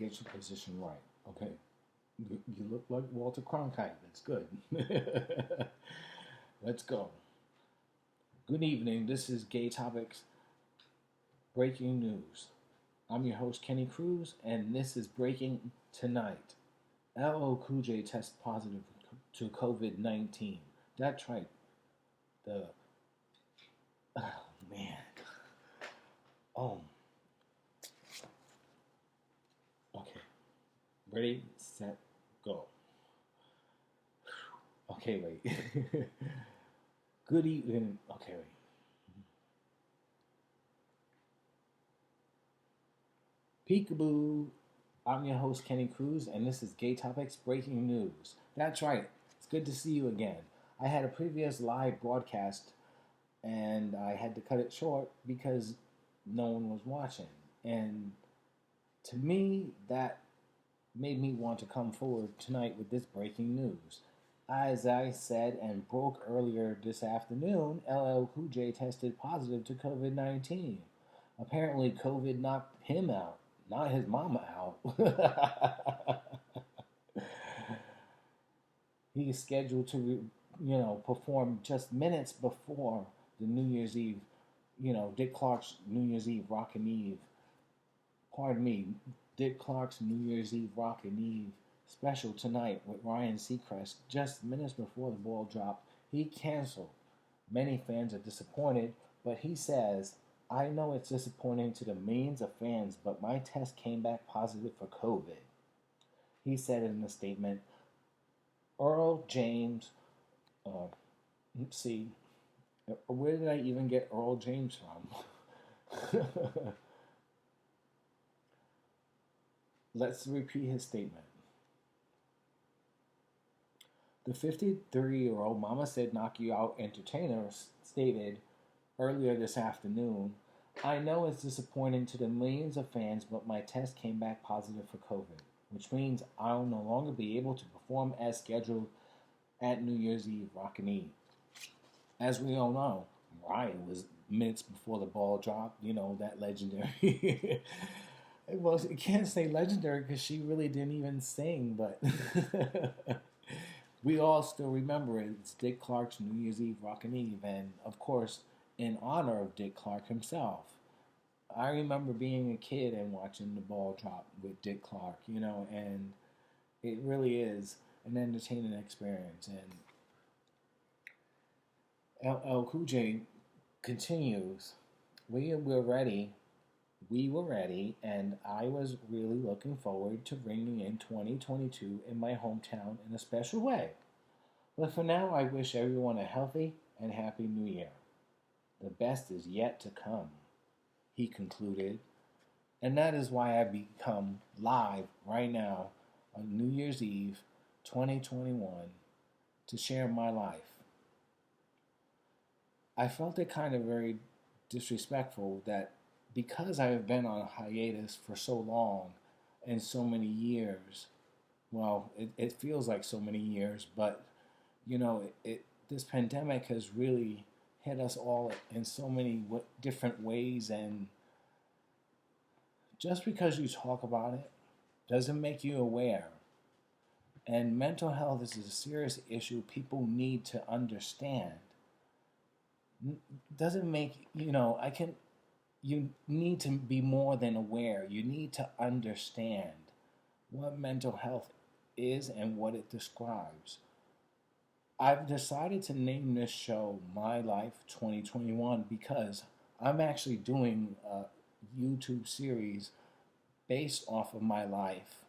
Get your position right. Okay. You look like Walter Cronkite. That's good. Let's go. Good evening. This is Gaytopix Breaking News. I'm your host, Kenny Cruz, and this is Breaking Tonight. LL Cool J tests positive to COVID-19. That's right. The. Oh, man. Oh. Okay. Ready, set, go. Okay, wait. Good evening. Okay, wait. Peekaboo. I'm your host, Kenny Cruz, and this is Gaytopix Breaking News. That's right. It's good to see you again. I had a previous live broadcast, and I had to cut it short because no one was watching. And to me, that made me want to come forward tonight with this breaking news. As I said and broke earlier this afternoon, LL Cool J tested positive to COVID 19. Apparently, COVID knocked him out, not his mama out. He is scheduled to, perform just minutes before the New Year's Eve, Dick Clark's New Year's Eve Rockin' Eve. Pardon me, Dick Clark's New Year's Eve Rockin' Eve special tonight with Ryan Seacrest just minutes before the ball dropped. He canceled. Many fans are disappointed, but he says, I know it's disappointing to the millions of fans, but my test came back positive for COVID. He said in a statement, Earl James, see, where did I even get Earl James from? Let's repeat his statement. The 53-year-old Mama Said Knock You Out entertainer stated earlier this afternoon, I know it's disappointing to the millions of fans, but my test came back positive for COVID, which means I'll no longer be able to perform as scheduled at New Year's Eve Rockin' Eve. As we all know, Ryan was minutes before the ball dropped, that legendary. Well, you can't say legendary because she really didn't even sing, but we all still remember it. It's Dick Clark's New Year's Eve Rockin' Eve, and of course, in honor of Dick Clark himself. I remember being a kid and watching the ball drop with Dick Clark, and it really is an entertaining experience. And LL Cool J continues, we were ready, and I was really looking forward to bringing in 2022 in my hometown in a special way. But for now, I wish everyone a healthy and happy new year. The best is yet to come, he concluded. And that is why I've become live right now on New Year's Eve 2021 to share my life. I felt it kind of very disrespectful that because I have been on hiatus for so long and so many years, well, it feels like so many years, but, this pandemic has really hit us all in so many different ways, and just because you talk about it doesn't make you aware. And mental health is a serious issue people need to understand. Doesn't make, you need to be more than aware. You need to understand what mental health is and what it describes. I've decided to name this show My Life 2021 because I'm actually doing a YouTube series based off of my life.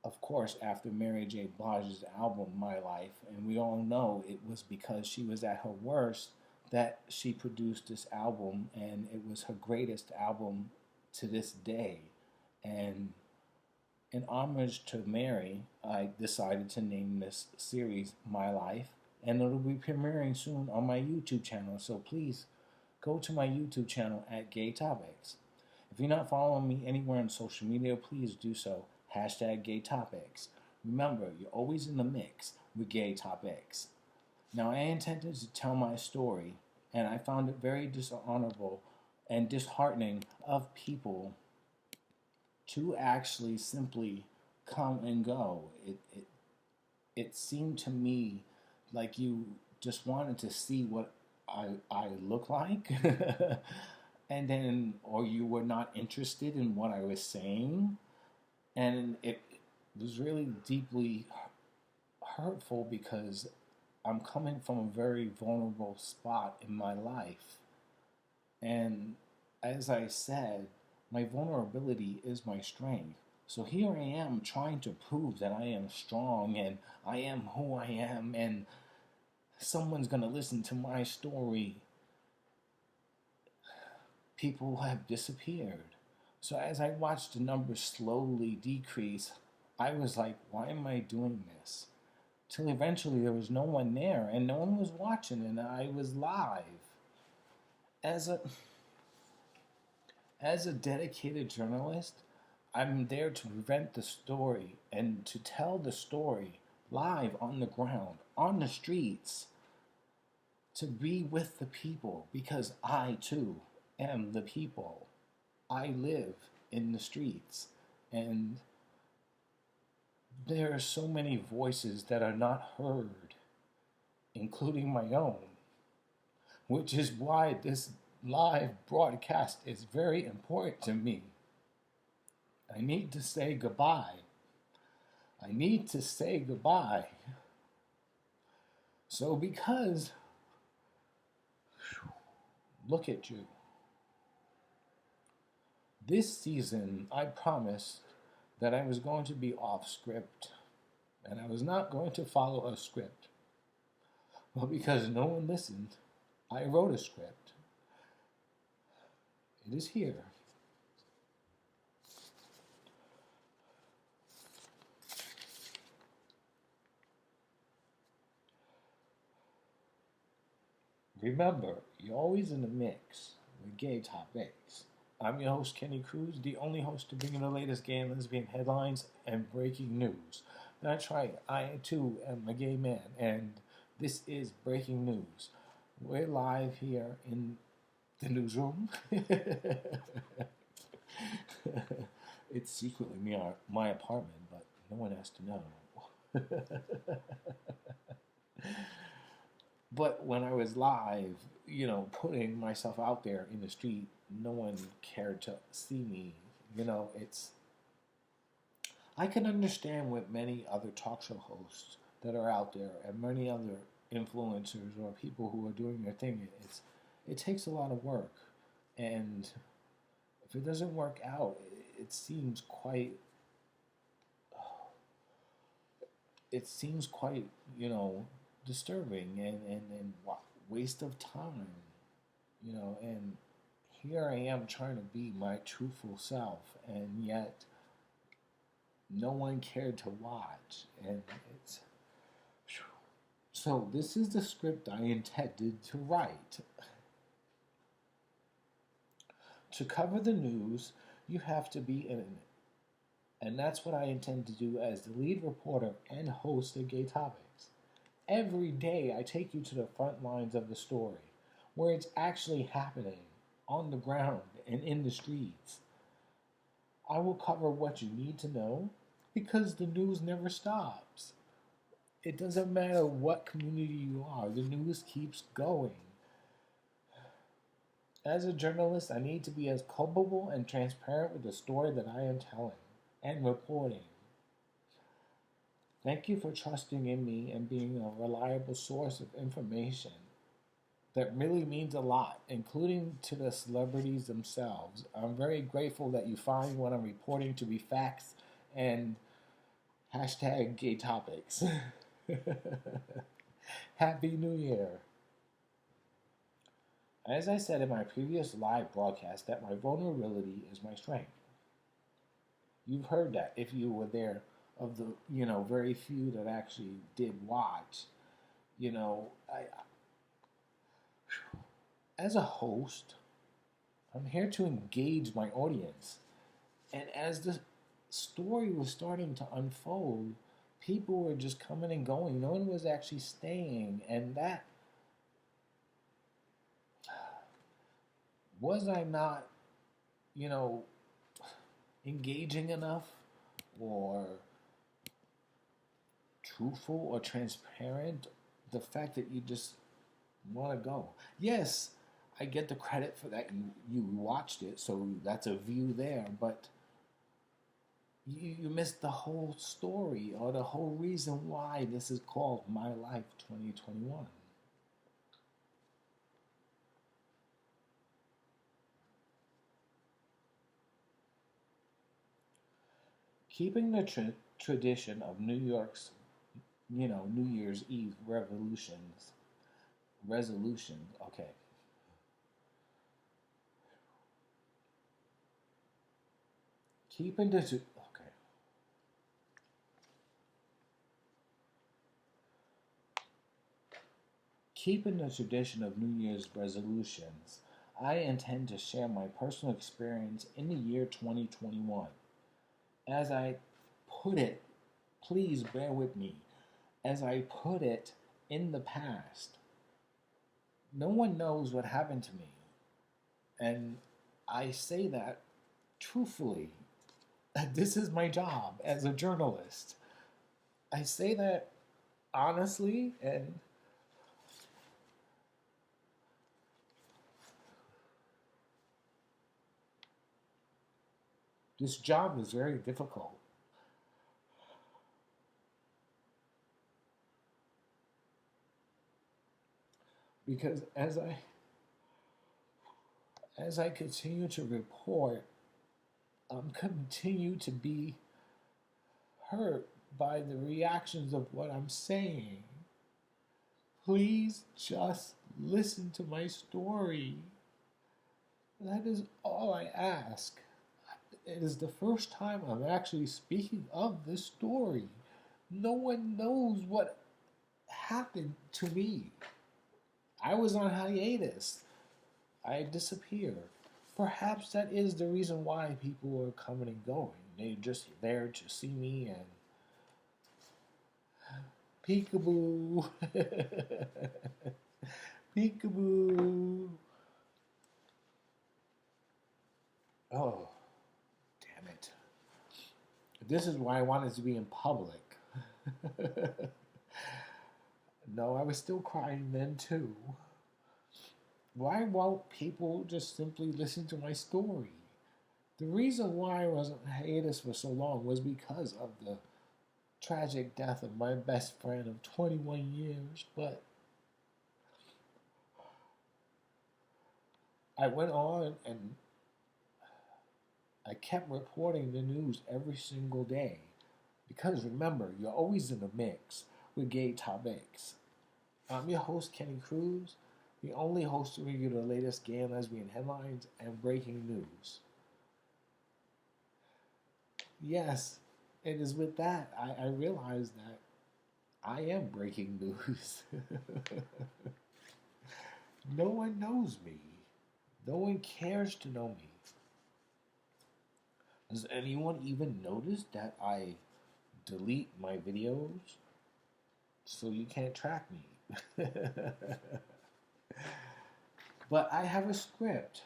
Of course, after Mary J. Blige's album My Life, and we all know it was because she was at her worst that she produced this album, and it was her greatest album to this day. And in homage to Mary, I decided to name this series My Life, and it'll be premiering soon on my YouTube channel, so please go to my YouTube channel at Gaytopix. If you're not following me anywhere on social media, please do so. #Gaytopix. Remember, you're always in the mix with Gaytopix. Now, I intended to tell my story, and I found it very dishonorable and disheartening of people to actually simply come and go. It seemed to me like you just wanted to see what I look like, and then, or you were not interested in what I was saying, and it was really deeply hurtful because I'm coming from a very vulnerable spot in my life. And as I said, my vulnerability is my strength. So here I am trying to prove that I am strong and I am who I am, and someone's going to listen to my story. People have disappeared. So as I watched the numbers slowly decrease, I was like, why am I doing this? Till eventually there was no one there and no one was watching, and I was live. As a as a dedicated journalist, I'm there to prevent the story and to tell the story live on the ground, on the streets, to be with the people because I too am the people. I live in the streets, and there are so many voices that are not heard, including my own, which is why this live broadcast is very important to me. I need to say goodbye. I need to say goodbye. So, because, look at you. This season, I promised that I was going to be off script and I was not going to follow a script. Well, because no one listened, I wrote a script. It is here. Remember, you're always in the mix with Gaytopix. I'm your host, Kenny Cruz, the only host to bring you the latest gay and lesbian headlines and breaking news. That's right, I too am a gay man, and this is breaking news. We're live here in the newsroom. It's secretly my apartment, but no one has to know. But when I was live, putting myself out there in the street, no one cared to see me. It's I can understand with many other talk show hosts that are out there and many other influencers or people who are doing their thing. It takes a lot of work, and if it doesn't work out, it seems quite it seems quite disturbing and waste of time. And here I am trying to be my truthful self, and yet no one cared to watch, and it's so this is the script I intended to write. To cover the news, you have to be in it, and that's what I intend to do as the lead reporter and host of Gaytopix. Every day I take you to the front lines of the story, where it's actually happening, on the ground and in the streets. I will cover what you need to know, because the news never stops. It doesn't matter what community you are, the news keeps going. As a journalist, I need to be as culpable and transparent with the story that I am telling and reporting. Thank you for trusting in me and being a reliable source of information. That really means a lot, including to the celebrities themselves. I'm very grateful that you find what I'm reporting to be facts and hashtag gay topics. Happy New Year. As I said in my previous live broadcast, that my vulnerability is my strength. You've heard that if you were there, of the very few that actually did watch. I as a host, I'm here to engage my audience. And as the story was starting to unfold, people were just coming and going. No one was actually staying. And that, was I not, engaging enough or truthful or transparent. The fact that you just want to go. Yes, I get the credit for that. You watched it, so that's a view there. But you missed the whole story or the whole reason why this is called My Life 2021. Keeping the tradition of New York's, New Year's Eve resolutions. Okay, keeping the okay. Keeping the tradition of New Year's resolutions, I intend to share my personal experience in the year 2021. As I put it, please bear with me. As I put it in the past, no one knows what happened to me. And I say that truthfully. This is my job as a journalist. I say that honestly, and this job is very difficult because as I continue to report, I'm continue to be hurt by the reactions of what I'm saying. Please just listen to my story. That is all I ask. It is the first time I'm actually speaking of this story. No one knows what happened to me. I was on hiatus. I disappeared. Perhaps that is the reason why people are coming and going. They're just there to see me and peekaboo. Peekaboo. Oh, damn it. This is why I wanted to be in public. No, I was still crying then too. Why won't people just simply listen to my story? The reason why I was on hiatus for so long was because of the tragic death of my best friend of 21 years, but I went on and I kept reporting the news every single day. Because remember, you're always in the mix with Gaytopix. I'm your host, Kenny Cruz, the only host to bring you the latest gay and lesbian headlines and breaking news. Yes, it is with that I realized that I am breaking news. No one knows me. No one cares to know me. Does anyone even notice that I delete my videos so you can't track me? But I have a script.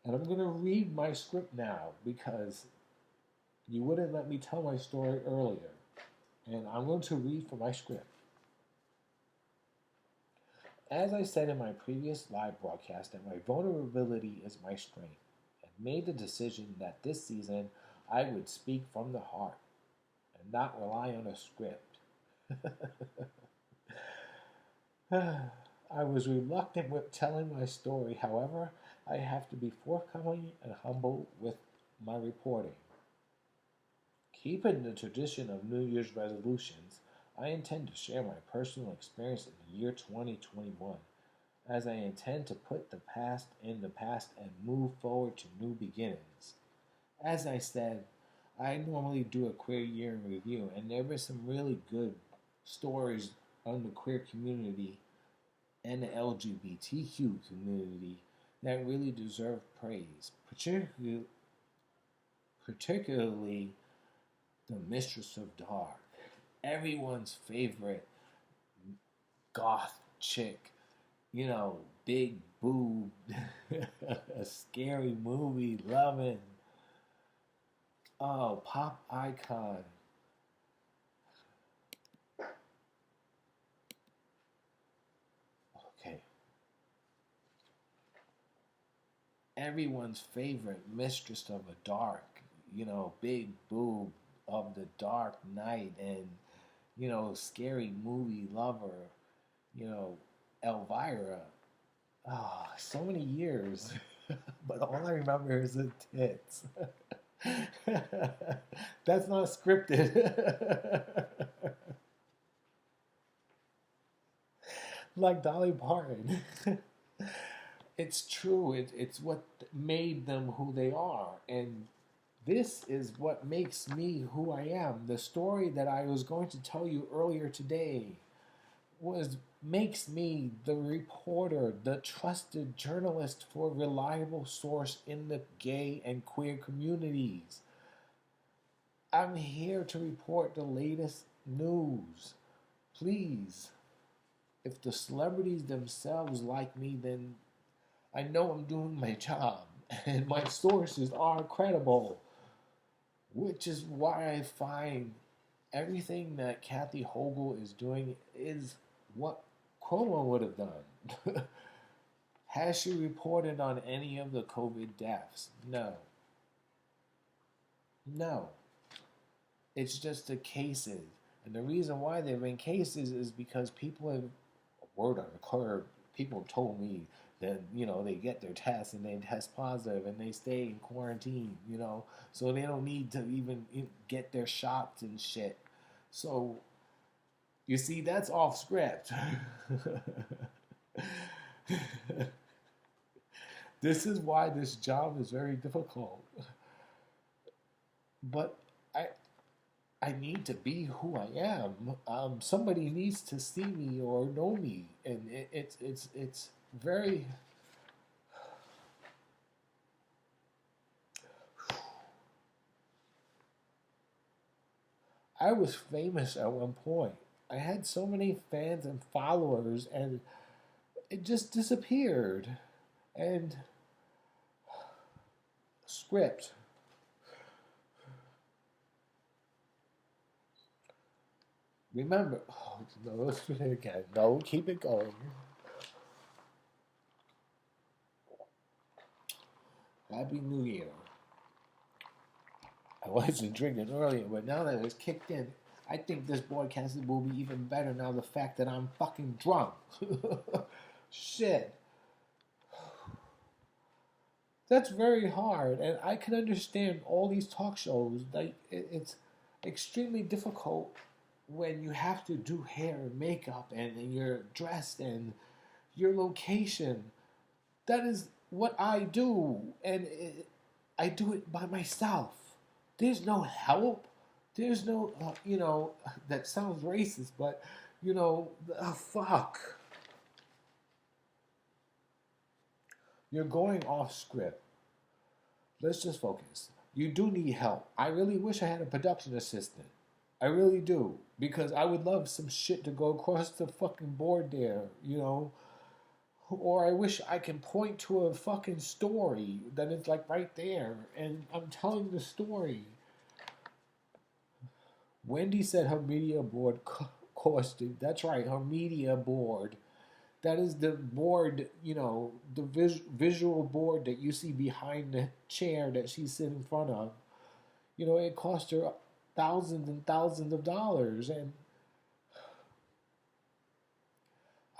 And I'm going to read my script now because you wouldn't let me tell my story earlier. And I'm going to read from my script. As I said in my previous live broadcast, that my vulnerability is my strength, and made the decision that this season I would speak from the heart and not rely on a script. I was reluctant with telling my story, however, I have to be forthcoming and humble with my reporting. Keeping the tradition of New Year's resolutions, I intend to share my personal experience in the year 2021, as I intend to put the past in the past and move forward to new beginnings. As I said, I normally do a queer year in review, and there were some really good stories on the queer community and the LGBTQ community that really deserve praise, particularly the Mistress of Dark, everyone's favorite goth chick, big boob, a scary movie, loving. Oh, pop icon. Okay. Everyone's favorite mistress of a dark, big boob of the dark night and, scary movie lover, you know, Elvira. Ah, so many years. But all I remember is the tits. That's not scripted. Like Dolly Parton. It's true. It's what made them who they are. And this is what makes me who I am. The story that I was going to tell you earlier today was makes me the reporter, the trusted journalist for a reliable source in the gay and queer communities. I'm here to report the latest news. Please, if the celebrities themselves like me, then I know I'm doing my job and my sources are credible, which is why I find everything that Kathy Hochul is doing is what Cuomo would have done. Has she reported on any of the COVID deaths? No. No. It's just the cases. And the reason why there have been cases is because people have, word on the curb, people told me that, they get their tests and they test positive and they stay in quarantine, so they don't need to even get their shots and shit. So, you see, that's off script. This is why this job is very difficult. But I I need to be who I am. Somebody needs to see me or know me, and it's very. I was famous at one point. I had so many fans and followers, and it just disappeared. And script. Remember, oh, no, let's do it again. No, keep it going. Happy New Year. I wasn't drinking earlier, but now that it's kicked in, I think this broadcasting will be even better now. The fact that I'm fucking drunk. Shit. That's very hard, and I can understand all these talk shows. Like it's extremely difficult when you have to do hair and makeup and you're dressed and your location. That is what I do, and I do it by myself. There's no help. There's no, that sounds racist, but, fuck. You're going off script. Let's just focus. You do need help. I really wish I had a production assistant. I really do. Because I would love some shit to go across the fucking board there, Or I wish I can point to a fucking story that is like right there and I'm telling the story. Wendy said her media board costed. That's right, her media board. That is the board, the visual board that you see behind the chair that she's sitting in front of. It cost her thousands and thousands of dollars. And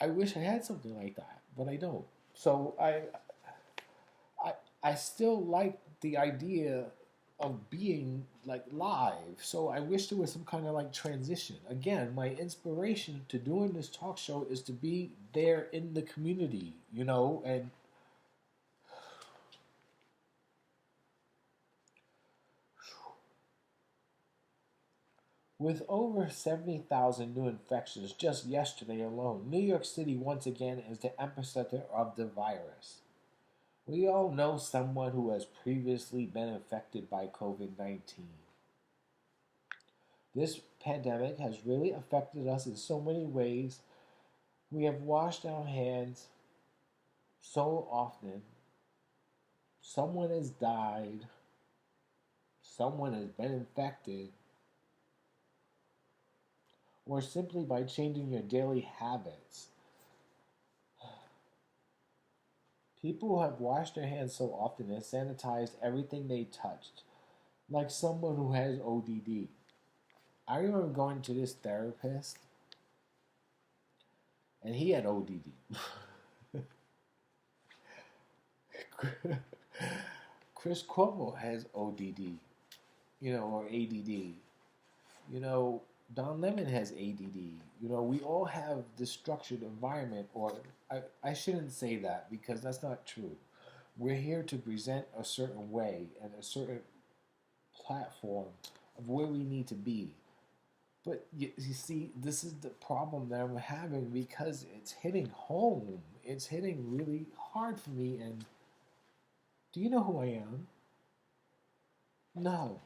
I wish I had something like that, but I don't. So I, I still like the idea of being like live. So I wish there was some kind of like transition. Again, my inspiration to doing this talk show is to be there in the community, and with over 70,000 new infections just yesterday alone, New York City once again is the epicenter of the virus. We all know someone who has previously been infected by COVID-19. This pandemic has really affected us in so many ways. We have washed our hands. So often, someone has died, someone has been infected, or simply by changing your daily habits. People who have washed their hands so often and sanitized everything they touched, like someone who has ODD. I remember going to this therapist, and he had ODD. Chris Cuomo has ODD, or ADD. Don Lemon has ADD. We all have this structured environment, or I shouldn't say that because that's not true. We're here to present a certain way and a certain platform of where we need to be. But you see, this is the problem that I'm having because it's hitting home. It's hitting really hard for me. And do you know who I am? No.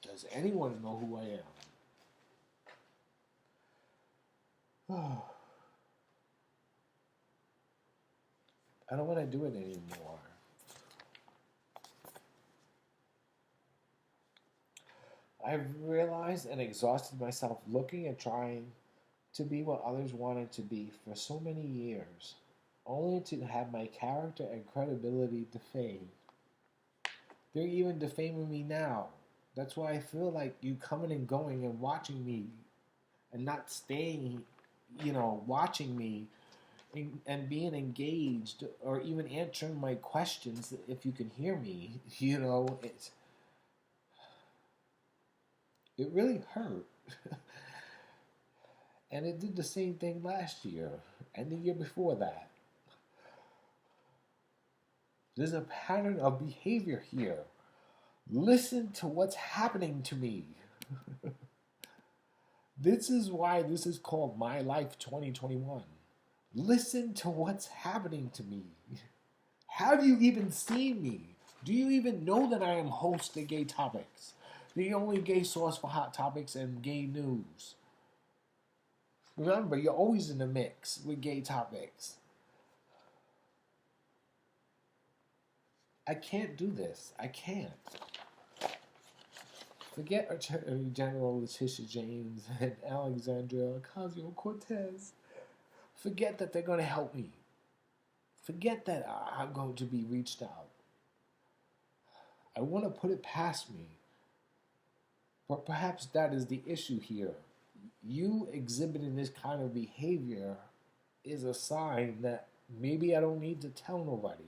Does anyone know who I am? I don't want to do it anymore. I've realized and exhausted myself looking and trying to be what others wanted to be for so many years, only to have my character and credibility defame. They're even defaming me now. That's why I feel like you coming and going and watching me and not staying, watching me and being engaged or even answering my questions if you can hear me, it really hurt. And it did the same thing last year and the year before that. There's a pattern of behavior here. Listen to what's happening to me. This is why this is called My Life 2021. Listen to what's happening to me. Have you even seen me? Do you even know that I am host of Gaytopix, the only gay source for hot topics and gay news? Remember, you're always in the mix with Gaytopix. I can't do this. I can't. Forget Attorney General Letitia James and Alexandria Ocasio-Cortez. Forget that they're going to help me. Forget that I'm going to be reached out. I want to put it past me. But perhaps that is the issue here. You exhibiting this kind of behavior is a sign that maybe I don't need to tell nobody.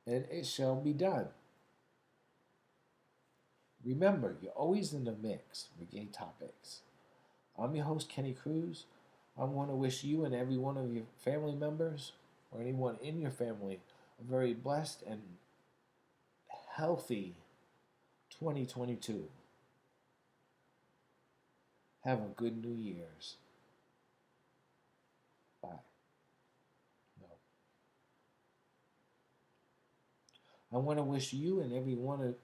And it shall be done. Remember, you're always in the mix with Gaytopix. I'm your host, Kenny Cruz. I want to wish you and every one of your family members, or anyone in your family, a very blessed and healthy 2022. Have a good New Year's. Bye. No. I want to wish you and every one of...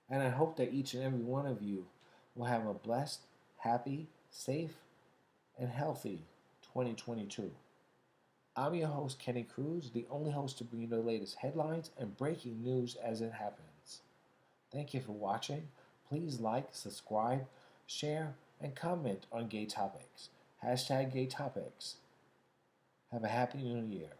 And I hope that each and every one of you will have a blessed, happy, safe, and healthy 2022. I'm your host, Kenny Cruz, the only host to bring you the latest headlines and breaking news as it happens. Thank you for watching. Please like, subscribe, share, and comment on Gaytopix. #Gaytopix. Have a happy new year.